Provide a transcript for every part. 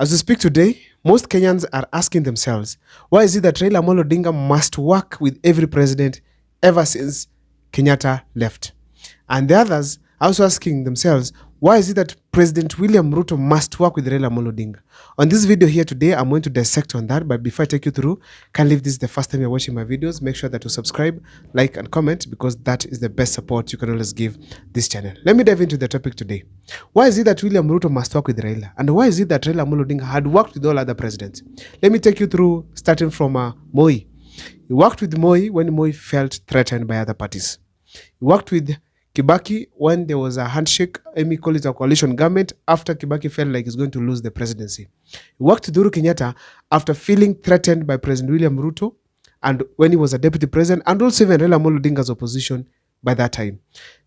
As we speak today, most Kenyans are asking themselves, why is it that Raila Amolo Odinga must work with every president ever since Kenyatta left? And the others are also asking themselves, why is it that President William Ruto must work with Raila Amolo Odinga? On this video here today, I'm going to dissect on that. But before I take you through, kindly if this is the first time you're watching my videos, make sure that you subscribe, like, and comment, because that is the best support you can always give this channel. Let me dive into the topic today. Why is it that William Ruto must work with Raila? And why is it that Raila Amolo Odinga had worked with all other presidents? Let me take you through, starting from Moi. He worked with Moi when Moi felt threatened by other parties. He worked with Kibaki when there was a handshake, Amy called it a coalition government, after Kibaki felt like he's going to lose the presidency. He worked with Uhuru Kenyatta after feeling threatened by President William Ruto, and when he was a deputy president, and also even Raila Amolo Odinga's opposition by that time.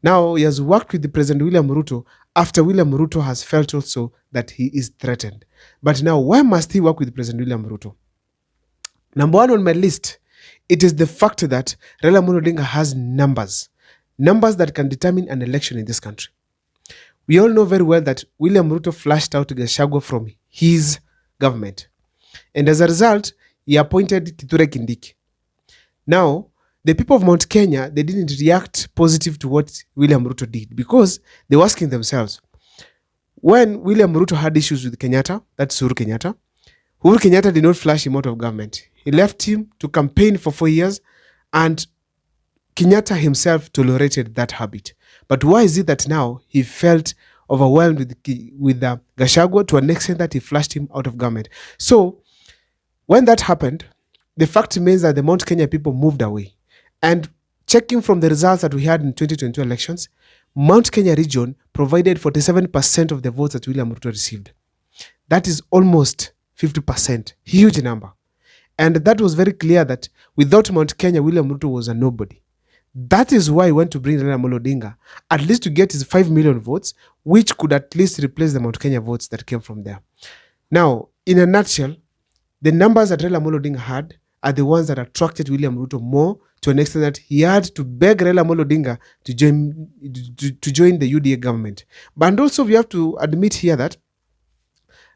Now he has worked with the President William Ruto after William Ruto has felt also that he is threatened. But now, why must he work with President William Ruto? Number one on my list, it is the fact that Raila Amolo Odinga has numbers that can determine an election in this country. We all know very well that William Ruto flashed out Gachagua from his government. And as a result, he appointed Kithure Kindiki. Now, the people of Mount Kenya, they didn't react positive to what William Ruto did, because they were asking themselves, when William Ruto had issues with Kenyatta, that's Uhuru Kenyatta did not flash him out of government. He left him to campaign for 4 years, and Kenyatta himself tolerated that habit. But why is it that now he felt overwhelmed with Gachagua to an extent that he flashed him out of government? So when that happened, the fact remains that the Mount Kenya people moved away. And checking from the results that we had in 2022 elections, Mount Kenya region provided 47% of the votes that William Ruto received. That is almost 50%, huge number. And that was very clear that without Mount Kenya, William Ruto was a nobody. That is why he went to bring Raila Amolo Odinga, at least to get his 5 million votes, which could at least replace the Mount Kenya votes that came from there. Now, in a nutshell, the numbers that Raila Amolo Odinga had are the ones that attracted William Ruto more, to an extent that he had to beg Raila Amolo Odinga to join the UDA government. But also we have to admit here that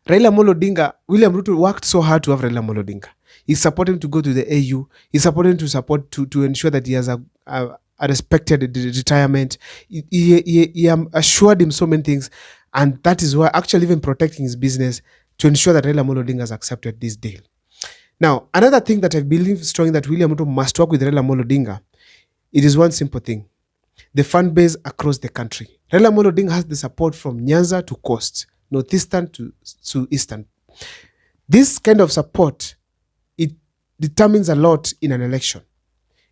Raila Amolo Odinga, William Ruto worked so hard to have Raila Amolo Odinga. He supported him to go to the AU. He supported him to ensure that he has a respected retirement. He assured him so many things, and that is why actually even protecting his business to ensure that Raila Amolo Odinga has accepted this deal. Now, another thing that I believe strongly that William Ruto must work with Raila Amolo Odinga, it is one simple thing: the fan base across the country. Raila Amolo Odinga has the support from Nyanza to Coast, Northeastern to Eastern. This kind of support, it determines a lot in an election.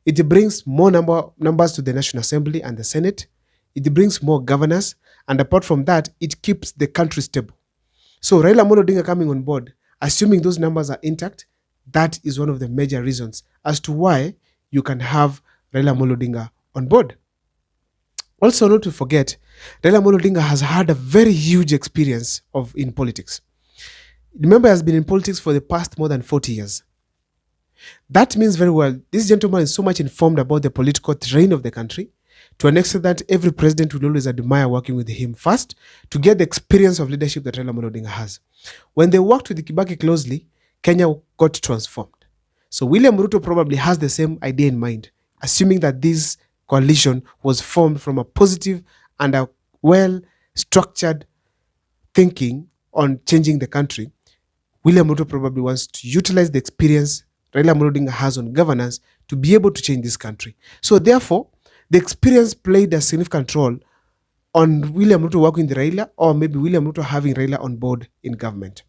It brings more numbers to the National Assembly and the Senate. It brings more governors. And apart from that, it keeps the country stable. So Raila Amolo Odinga coming on board, assuming those numbers are intact, that is one of the major reasons as to why you can have Raila Amolo Odinga on board. Also, not to forget, Raila Amolo Odinga has had a very huge experience in politics. Remember, he has been in politics for the past more than 40 years. That means very well, this gentleman is so much informed about the political terrain of the country, to an extent that every president will always admire working with him first, to get the experience of leadership that Raila Amolo Odinga has. When they worked with Kibaki closely, Kenya got transformed. So William Ruto probably has the same idea in mind, assuming that this coalition was formed from a positive and a well-structured thinking on changing the country. William Ruto probably wants to utilize the experience Raila Amolo Odinga has on governance to be able to change this country. So therefore, the experience played a significant role on William Ruto working with Raila, or maybe William Ruto having Raila on board in government.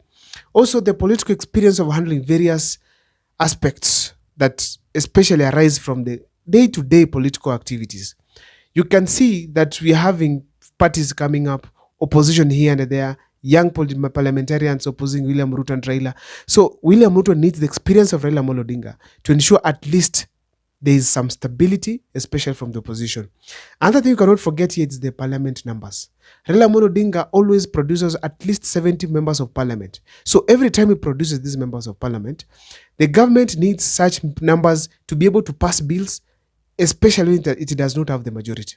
Also, the political experience of handling various aspects that especially arise from the day-to-day political activities. You can see that we are having parties coming up, opposition here and there, young parliamentarians opposing William Ruto and Raila. So William Ruto needs the experience of Raila Amolo Odinga to ensure at least there is some stability, especially from the opposition. Another thing you cannot forget here is the parliament numbers. Raila Amolo Odinga always produces at least 70 members of parliament. So every time he produces these members of parliament, the government needs such numbers to be able to pass bills, especially when it does not have the majority.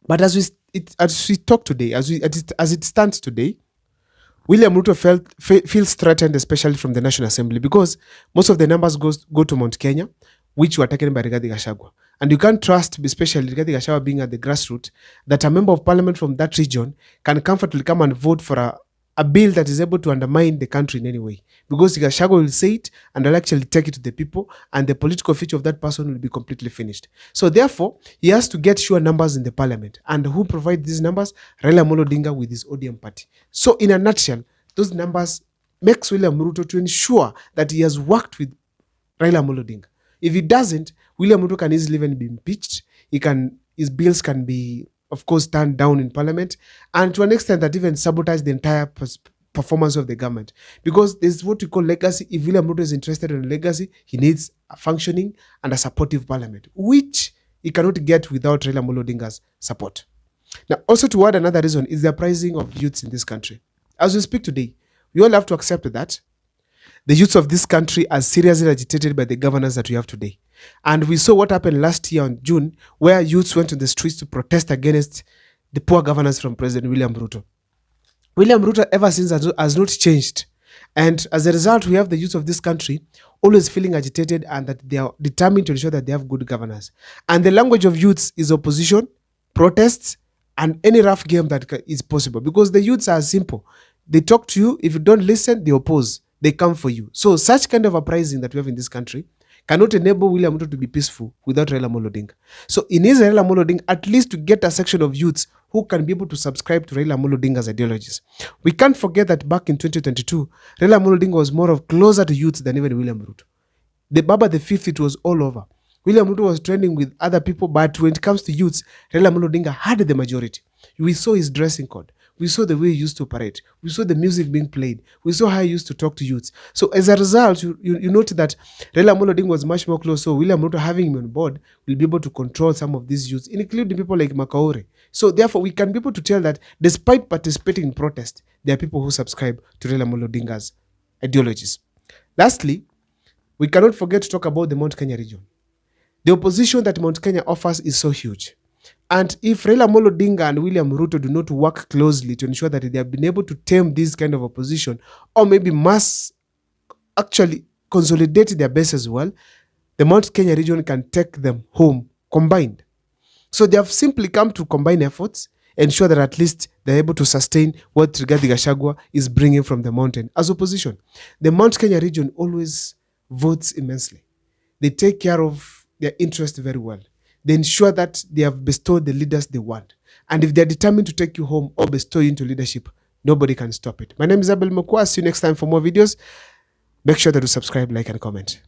But as we talk today, as it stands today, William Ruto feels threatened, especially from the National Assembly, because most of the numbers go to Mount Kenya, which were taken by Rigathi Gachagua. And you can't trust, especially Rigathi Gachagua being at the grassroots, that a member of parliament from that region can comfortably come and vote for a bill that is able to undermine the country in any way. Because Gachagua will say it and will actually take it to the people, and the political future of that person will be completely finished. So therefore, he has to get sure numbers in the parliament. And who provides these numbers? Raila Amolo Odinga with his ODM party. So in a nutshell, those numbers makes William Ruto to ensure that he has worked with Raila Amolo Odinga. If he doesn't, William Ruto can easily even be impeached. His bills can be, of course, turned down in parliament, and to an extent that even sabotage the entire performance of the government. Because there's what we call legacy. If William Ruto is interested in legacy, he needs a functioning and a supportive parliament, which he cannot get without Raila Amolo Odinga's support. Now, also to add another reason is the uprising of youths in this country. As we speak today, we all have to accept that the youths of this country are seriously agitated by the governance that we have today. And we saw what happened last year in June, where youths went to the streets to protest against the poor governance from President William Ruto. William Ruto ever since has not changed. And as a result, we have the youth of this country always feeling agitated and that they are determined to ensure that they have good governance. And the language of youths is opposition, protests, and any rough game that is possible. Because the youths are simple. They talk to you. If you don't listen, they oppose. They come for you. So such kind of uprising that we have in this country cannot enable William Ruto to be peaceful without Raila Amolo Odinga. So it needs Raila Amolo Odinga at least to get a section of youths who can be able to subscribe to Raila Amolo Odinga's ideologies. We can't forget that back in 2022, Raila Amolo Odinga was more of closer to youths than even William Ruto. The Baba the Fifth, it was all over. William Ruto was trending with other people, but when it comes to youths, Raila Amolo Odinga had the majority. We saw his dressing code. We saw the way he used to operate. We saw the music being played. We saw how he used to talk to youths. So as a result, you note that Raila Amolo Odinga was much more close. So William Ruto having him on board will be able to control some of these youths, including people like Makaore. So therefore, we can be able to tell that despite participating in protest, there are people who subscribe to Raila Amolo Odinga's ideologies. Lastly, we cannot forget to talk about the Mount Kenya region. The opposition that Mount Kenya offers is so huge. And if Raila Amolo Odinga and William Ruto do not work closely to ensure that they have been able to tame this kind of opposition, or maybe must actually consolidate their base as well, the Mount Kenya region can take them home combined. So they have simply come to combine efforts, ensure that at least they're able to sustain what Rigathi Gachagua is bringing from the mountain as opposition. The Mount Kenya region always votes immensely. They take care of their interest very well. They ensure that they have bestowed the leaders they want. And if they're determined to take you home or bestow you into leadership, nobody can stop it. My name is Abel Mokwa. See you next time for more videos. Make sure that you subscribe, like, and comment.